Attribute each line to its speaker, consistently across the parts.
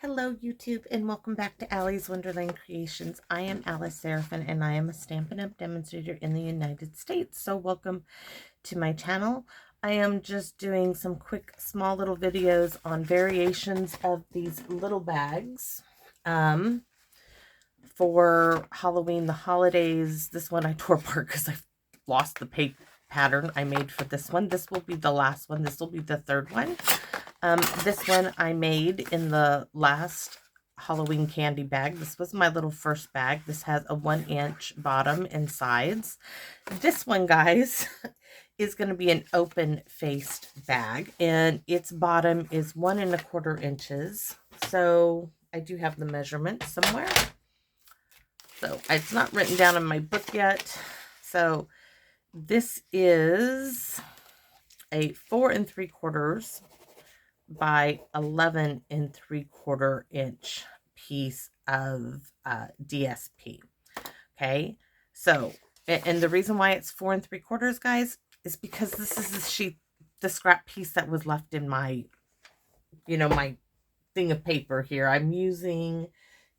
Speaker 1: Hello YouTube and welcome back to Allie's Wonderland Creations. I am Alice Seraphin and I am a Stampin' Up! Demonstrator in the United States. So welcome to my channel. I am just doing some quick small little videos on variations of these little bags for Halloween, the holidays. This one I tore apart because I lost the pattern I made for this one. This will be the last one. This will be the third one. This one I made in the last Halloween candy bag. This was my little first bag. This has a 1-inch bottom and sides. This one, guys, is going to be an open-faced bag, and its bottom is 1¼ inches. So I do have the measurement somewhere. So it's not written down in my book yet. So this is a 4 3/4 by 11 3/4 inch piece of DSP. Okay, so and the reason why it's 4 3/4, guys, is because this is the scrap piece that was left in my, my thing of paper here. I'm using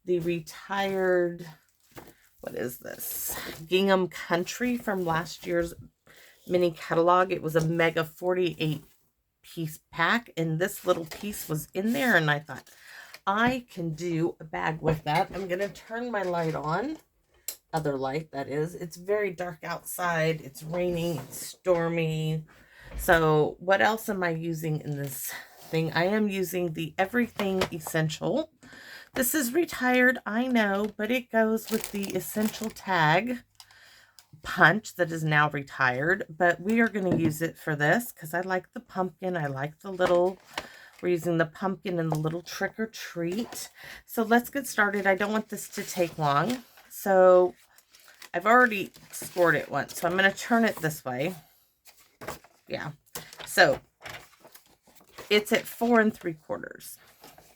Speaker 1: the retired, what is this, Gingham Country from last year's mini catalog. It was a mega 48 piece pack, and this little piece was in there, and I thought I can do a bag with that. I'm gonna turn my light on, other light that is. It's very dark outside, it's raining, it's stormy. So what else am I using in this thing? I am using the Everything Essential. This is retired, I know, but it goes with the Essential tag punch that is now retired, but we are going to use it for this because I like the pumpkin. I like the little, we're using the pumpkin and the little trick or treat. So let's get started. I don't want this to take long. So I've already scored it once, so I'm going to turn it this way. Yeah. So it's at 4 3/4.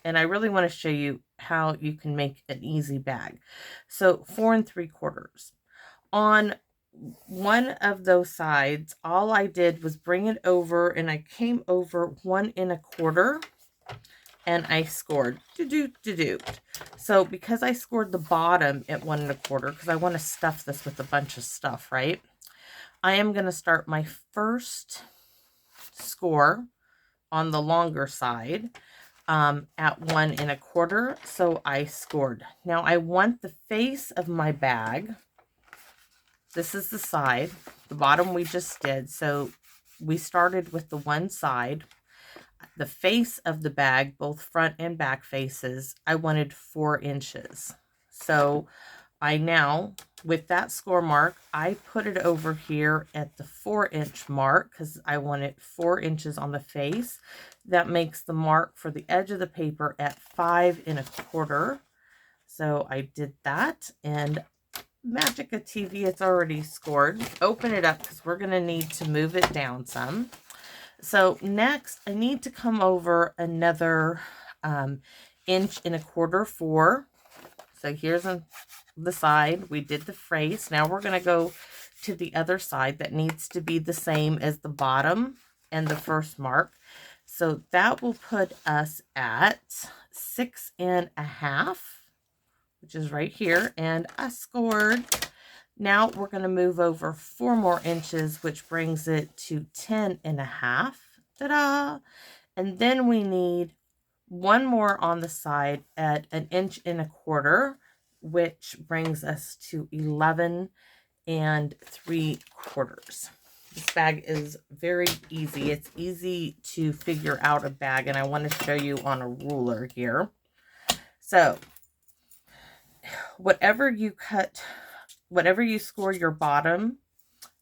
Speaker 1: And I really want to show you how you can make an easy bag. So 4 3/4. On one of those sides, all I did was bring it over, and I came over 1 1/4, and I scored. So because I scored the bottom at 1 1/4, because I want to stuff this with a bunch of stuff, right? I am going to start my first score on the longer side at 1 1/4. So I scored. Now I want the face of my bag. This is the side. The bottom we just did. So we started with the one side. The face of the bag, both front and back faces, I wanted 4 inches. So I now, with that score mark, I put it over here at the 4-inch mark because I wanted 4 inches on the face. That makes the mark for the edge of the paper at 5 1/4. So I did that, and Magica TV, it's already scored. Open it up because we're going to need to move it down some. So next, I need to come over another 1 1/4 4. So here's on the side. We did the face. Now we're going to go to the other side that needs to be the same as the bottom and the first mark. So that will put us at 6 1/2. Which is right here, and I scored. Now we're going to move over 4 more inches, which brings it to 10 1/2. Ta-da! And then we need 1 more on the side at 1 1/4 inch, which brings us to 11 3/4. This bag is very easy. It's easy to figure out a bag, and I want to show you on a ruler here. So whatever you cut, whatever you score your bottom,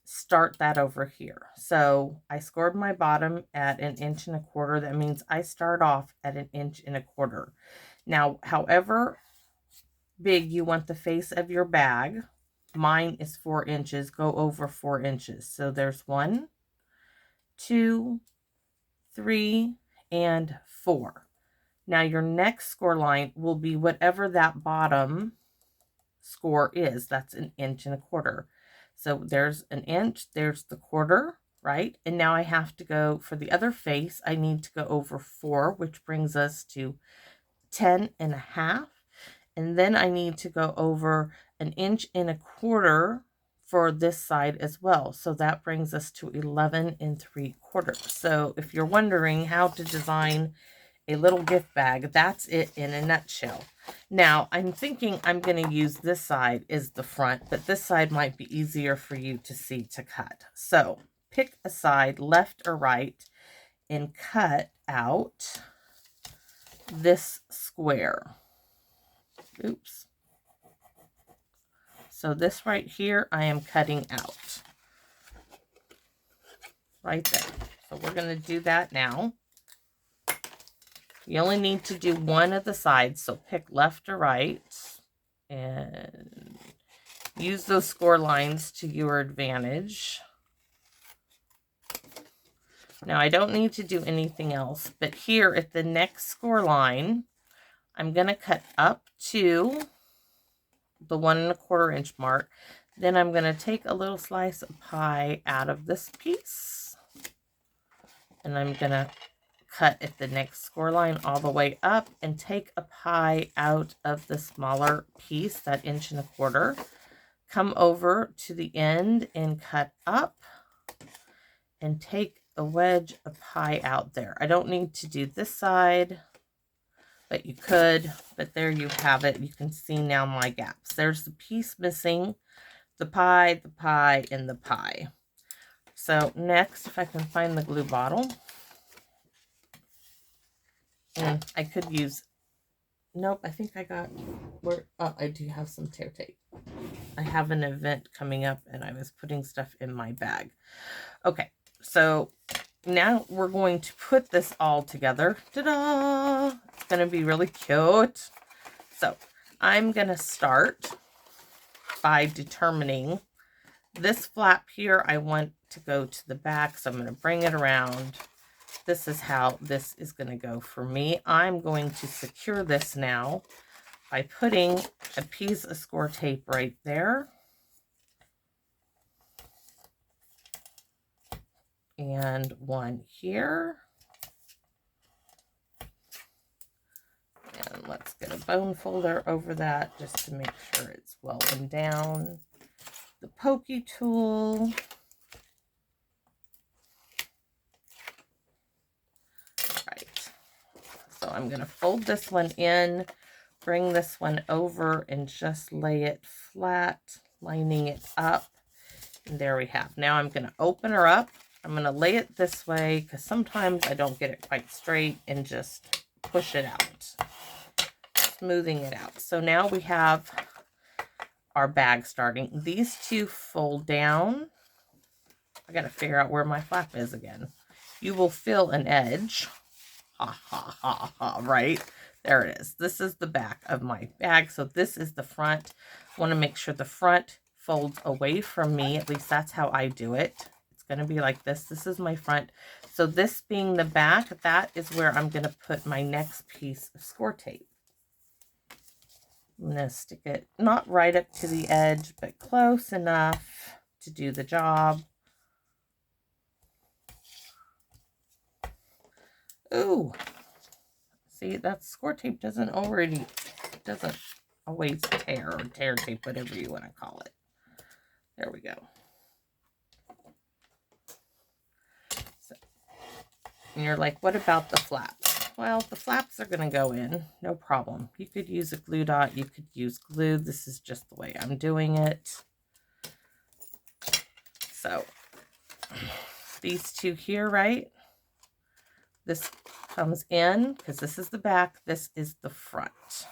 Speaker 1: start that over here. So I scored my bottom at 1 1/4. That means I start off at 1 1/4. Now, however big you want the face of your bag, mine is 4 inches, go over 4 inches. So there's 1, 2, 3, and 4. Now your next score line will be whatever that bottom score is. That's 1 1/4. So there's 1 inch, there's the quarter, right? And now I have to go for the other face. I need to go over 4, which brings us to 10.5. And then I need to go over 1.25 inches for this side as well. So that brings us to 11.75. So if you're wondering how to design a little gift bag, that's it in a nutshell. Now, I'm thinking I'm going to use this side as the front, but this side might be easier for you to see to cut. So pick a side, left or right, and cut out this square. Oops. So this right here, I am cutting out. Right there. So we're going to do that now. You only need to do one of the sides, so pick left or right. And use those score lines to your advantage. Now, I don't need to do anything else, but here at the next score line, I'm going to cut up to the 1.25 inch mark. Then I'm going to take a little slice of pie out of this piece, and I'm going to cut at the next score line all the way up and take a pie out of the smaller piece, that 1.25 inches. Come over to the end and cut up and take a wedge of pie out there. I don't need to do this side, but you could, but there you have it. You can see now my gaps. There's the piece missing, the pie, and the pie. So next, if I can find the glue bottle, and I could use, nope, I think I got, where, oh, I do have some tear tape. I have an event coming up and I was putting stuff in my bag. Okay, so now we're going to put this all together. Ta-da! It's going to be really cute. So I'm going to start by determining this flap here. I want to go to the back, so I'm going to bring it around. This is how this is going to go for me. I'm going to secure this now by putting a piece of score tape right there. And one here. And let's get a bone folder over that just to make sure it's welding down. The pokey tool. Right. So I'm going to fold this one in, bring this one over, and just lay it flat, lining it up. And there we have. Now I'm going to open her up. I'm going to lay it this way because sometimes I don't get it quite straight, and just push it out, smoothing it out. So now we have our bag starting. These two fold down. I got to figure out where my flap is again. You will feel an edge. Ha, ha, ha, ha, right? There it is. This is the back of my bag. So this is the front. I want to make sure the front folds away from me. At least that's how I do it. It's going to be like this. This is my front. So this being the back, that is where I'm going to put my next piece of score tape. I'm going to stick it not right up to the edge, but close enough to do the job. Ooh, see, that score tape doesn't always tear, or tear tape, whatever you want to call it. There we go. So, and you're like, what about the flaps? Well, the flaps are going to go in, no problem. You could use a glue dot, you could use glue. This is just the way I'm doing it. So, these two here, right? This comes in, because this is the back, this is the front.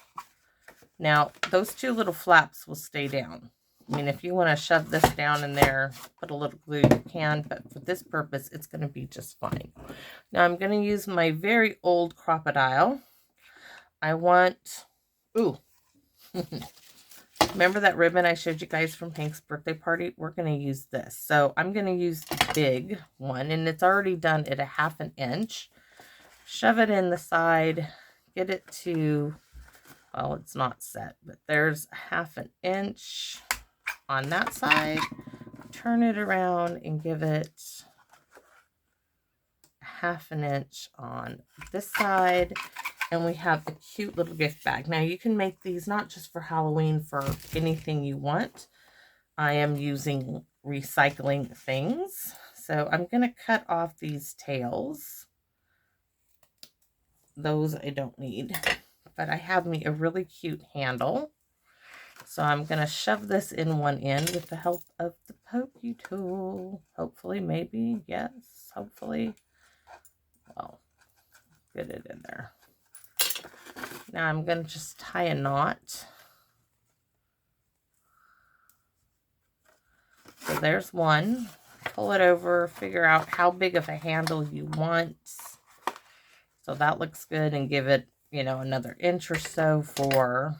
Speaker 1: Now, those two little flaps will stay down. I mean, if you want to shove this down in there, put a little glue, you can, but for this purpose, it's going to be just fine. Now, I'm going to use my very old Crop-A-Dile. I want, ooh, remember that ribbon I showed you guys from Hank's birthday party? We're going to use this. So I'm going to use the big one, and it's already done at 1/2 inch. Shove it in the side, get it to, well, it's not set, but there's 1/2 inch on that side. Turn it around and give it 1/2 inch on this side. And we have a cute little gift bag. Now you can make these not just for Halloween, for anything you want. I am using recycling things. So I'm going to cut off these tails. Those I don't need. But I have me a really cute handle. So I'm going to shove this in one end with the help of the pokey tool. Hopefully, maybe, yes, hopefully. Well, get it in there. Now I'm going to just tie a knot. So there's one. Pull it over, figure out how big of a handle you want. So that looks good, and give it, you know, another inch or so for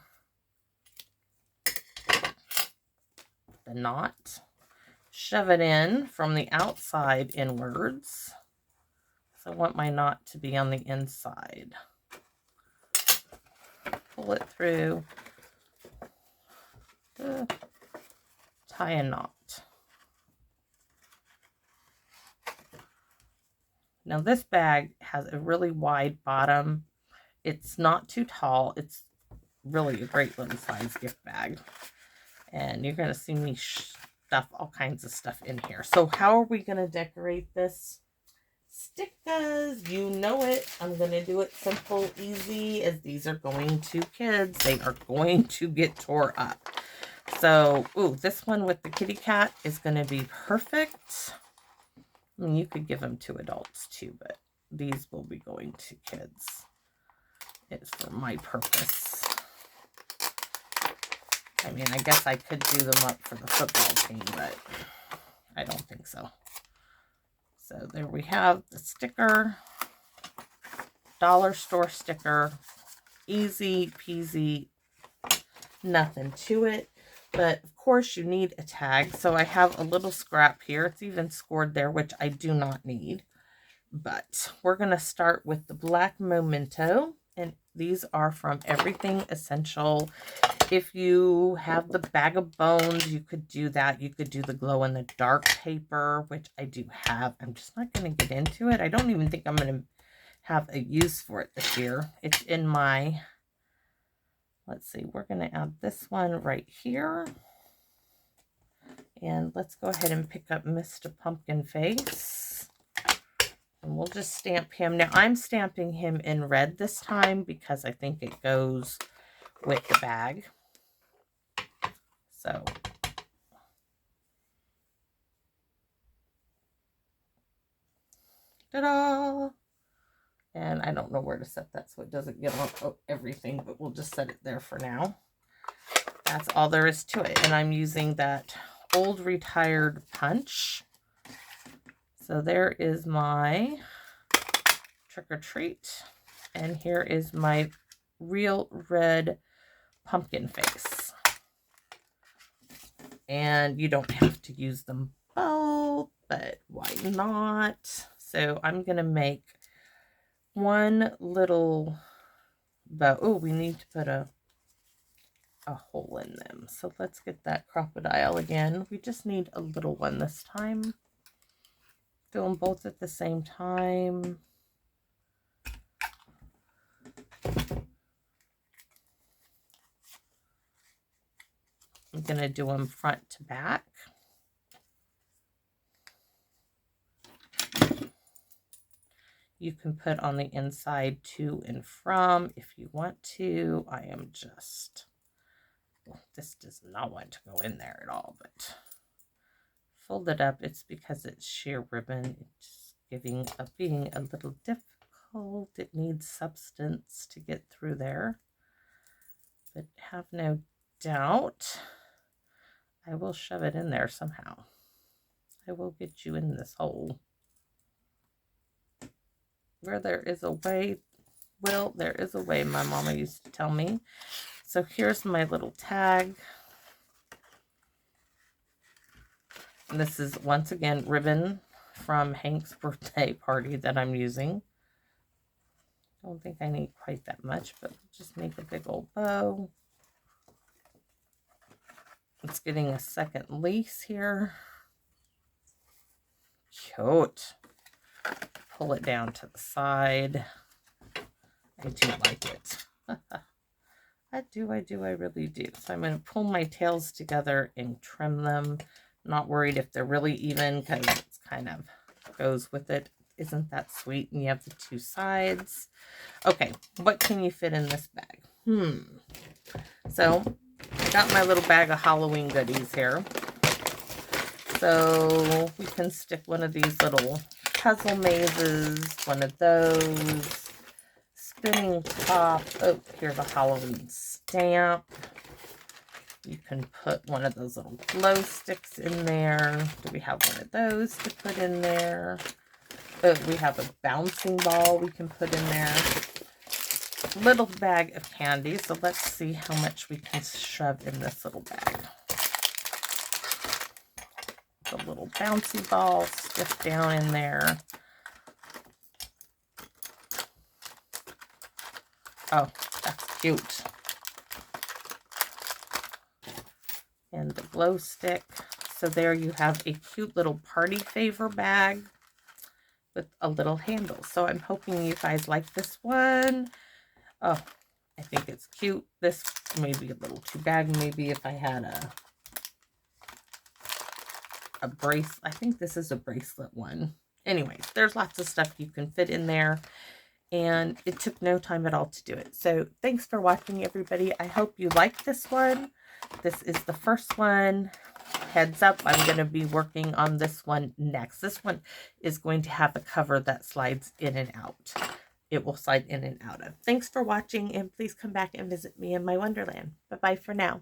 Speaker 1: the knot. Shove it in from the outside inwards. So I want my knot to be on the inside. Pull it through. Tie a knot. Now this bag has a really wide bottom. It's not too tall. It's really a great little size gift bag. And you're going to see me stuff all kinds of stuff in here. So how are we going to decorate this? Stickers, you know it. I'm going to do it simple, easy, as these are going to kids. They are going to get tore up. So, ooh, this one with the kitty cat is going to be perfect. I mean, you could give them to adults too, but these will be going to kids. It's for my purpose. I mean, I guess I could do them up for the football team, but I don't think so. So there we have the sticker. Dollar store sticker. Easy peasy. Nothing to it. But of course you need a tag. So I have a little scrap here. It's even scored there, which I do not need. But we're going to start with the black memento. And these are from Everything Essential. If you have the bag of bones, you could do that. You could do the glow in the dark paper, which I do have. I'm just not going to get into it. I don't even think I'm going to have a use for it this year. It's in my... Let's see, we're going to add this one right here. And let's go ahead and pick up Mr. Pumpkin Face. And we'll just stamp him. Now, I'm stamping him in red this time because I think it goes with the bag. So, ta-da! And I don't know where to set that so it doesn't get on everything, but we'll just set it there for now. That's all there is to it. And I'm using that old retired punch. So there is my trick or treat. And here is my real red pumpkin face. And you don't have to use them both, but why not? So I'm going to make one little bow. Oh, we need to put a hole in them. So let's get that crocodile again. We just need a little one this time. Do them both at the same time. I'm going to do them front to back. You can put on the inside to and from if you want to. I am just... Well, this does not want to go in there at all, but fold it up. It's because it's sheer ribbon. It's giving up being a little difficult. It needs substance to get through there. But have no doubt I will shove it in there somehow. I will get you in this hole. Where there is a way, Will, there is a way, my mama used to tell me. So here's my little tag. And this is, once again, ribbon from Hank's birthday party that I'm using. Don't think I need quite that much, but just make a big old bow. It's getting a second lace here. Cute. Pull it down to the side. I do like it. I really do. So I'm going to pull my tails together and trim them. Not worried if they're really even because it's kind of goes with it. Isn't that sweet? And you have the two sides. Okay, what can you fit in this bag? So I got my little bag of Halloween goodies here. So we can stick one of these little puzzle mazes, one of those, spinning top. Oh, here's a Halloween stamp. You can put one of those little glow sticks in there. Do we have one of those to put in there? Oh, we have a bouncing ball we can put in there. Little bag of candy. So let's see how much we can shove in this little bag. The little bouncy ball stick down in there. Oh, that's cute. And the glow stick. So there you have a cute little party favor bag with a little handle. So I'm hoping you guys like this one. Oh, I think it's cute. This may be a little too big. Maybe if I had a bracelet. I think this is a bracelet one. Anyways, there's lots of stuff you can fit in there. And it took no time at all to do it. So thanks for watching, everybody. I hope you liked this one. This is the first one. Heads up, I'm going to be working on this one next. This one is going to have a cover that slides in and out. It will slide in and out of. Thanks for watching, and please come back and visit me in my Wonderland. Bye-bye for now.